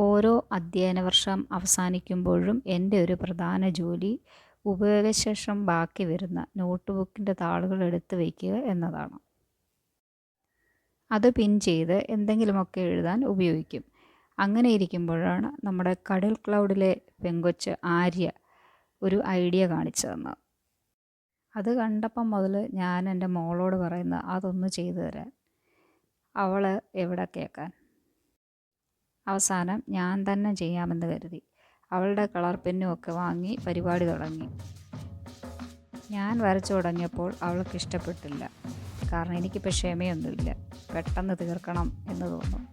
ഓരോ അധ്യയന വർഷം അവസാനിക്കുമ്പോഴും എൻ്റെ ഒരു പ്രധാന ജോലി ഉപയോഗശേഷം ബാക്കി വരുന്ന നോട്ട്ബുക്കിൻ്റെ താളുകൾ എടുത്ത് വയ്ക്കുക എന്നതാണ്. അത് പിൻ ചെയ്ത് എന്തെങ്കിലുമൊക്കെ എഴുതാൻ ഉപയോഗിക്കും. അങ്ങനെ ഇരിക്കുമ്പോഴാണ് നമ്മുടെ കടൽ ക്ലൗഡിലെ പെങ്കൊച്ച് ആര്യ ഒരു ഐഡിയ കാണിച്ചു തന്നത്. അത് കണ്ടപ്പം മുതൽ ഞാൻ എൻ്റെ മോളോട് പറയുന്നത് അതൊന്ന് ചെയ്തു തരാൻ. അവൾ എവിടെ കേൾക്കാൻ. അവസാനം ഞാൻ തന്നെ ചെയ്യാമെന്ന് കരുതി അവളുടെ കളർ പെന്നുമൊക്കെ വാങ്ങി പരിപാടി തുടങ്ങി. ഞാൻ വരച്ചു തുടങ്ങിയപ്പോൾ അവൾക്ക് ഇഷ്ടപ്പെട്ടില്ല. കാരണം എനിക്കിപ്പോൾ ക്ഷമയൊന്നുമില്ല, പെട്ടെന്ന് തീർക്കണം എന്ന് തോന്നും.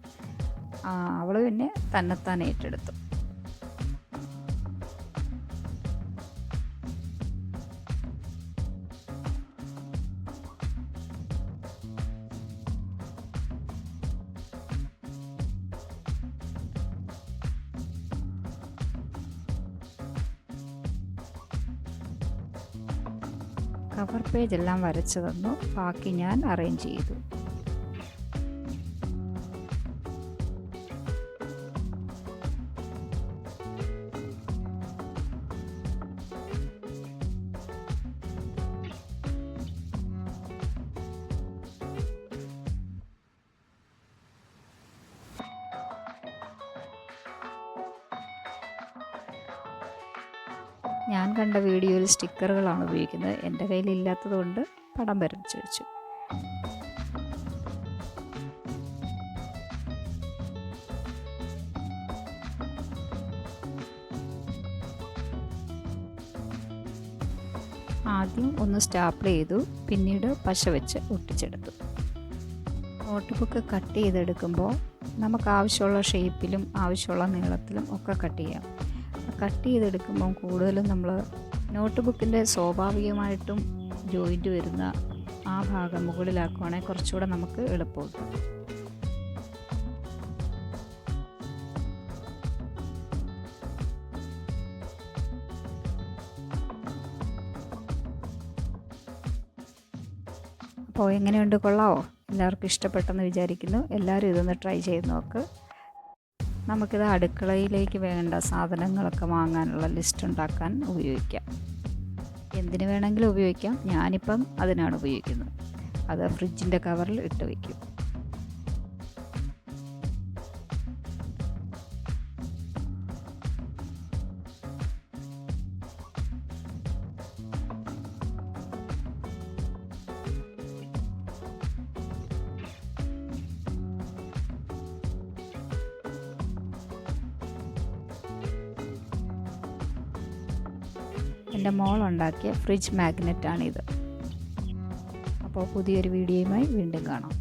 അവൾ പിന്നെ തന്നെത്താൻ ഏറ്റെടുത്തു. കവർ പേജ് എല്ലാം വരച്ചു തന്നു. ബാക്കി ഞാൻ അറേഞ്ച് ചെയ്തു. ഞാൻ കണ്ട വീഡിയോയിൽ സ്റ്റിക്കറുകളാണ് ഉപയോഗിക്കുന്നത്. എൻ്റെ കയ്യിലില്ലാത്തത് കൊണ്ട് പടം വരച്ചു വെച്ചു. ആദ്യം ഒന്ന് സ്റ്റാപ്പിൾ ചെയ്തു, പിന്നീട് പശ വെച്ച് ഒട്ടിച്ചെടുത്തു. നോട്ട്ബുക്ക് കട്ട് ചെയ്തെടുക്കുമ്പോൾ നമുക്ക് ആവശ്യമുള്ള ഷേപ്പിലും ആവശ്യമുള്ള നീളത്തിലും ഒക്കെ കട്ട് ചെയ്യാം. കട്ട് ചെയ്തെടുക്കുമ്പം കൂടുതലും നമ്മൾ നോട്ട്ബുക്കിൻ്റെ സ്വാഭാവികമായിട്ടും ജോയിൻ്റ് വരുന്ന ആ ഭാഗം മുകളിലാക്കുവാണെങ്കിൽ കുറച്ചുകൂടെ നമുക്ക് എളുപ്പമുണ്ട്. അപ്പോൾ എങ്ങനെയുണ്ട്, കൊള്ളാമോ? എല്ലാവർക്കും ഇഷ്ടപ്പെട്ടെന്ന് വിചാരിക്കുന്നു. എല്ലാവരും ഇതൊന്ന് ട്രൈ ചെയ്ത് നോക്ക്. നമുക്കിത് അടുക്കളയിലേക്ക് വേണ്ട സാധനങ്ങളൊക്കെ വാങ്ങാനുള്ള ലിസ്റ്റ് ഉണ്ടാക്കാൻ ഉപയോഗിക്കാം. എന്തിനു വേണമെങ്കിലും ഉപയോഗിക്കാം. ഞാനിപ്പം അതിനാണ് ഉപയോഗിക്കുന്നത്. അത് ഫ്രിഡ്ജിൻ്റെ കവറിൽ ഇട്ട് വയ്ക്കും. എൻ്റെ മോളുണ്ടാക്കിയ ഫ്രിഡ്ജ് മാഗ്നറ്റാണിത്. അപ്പോൾ പുതിയൊരു വീഡിയോയുമായി വീണ്ടും കാണാം.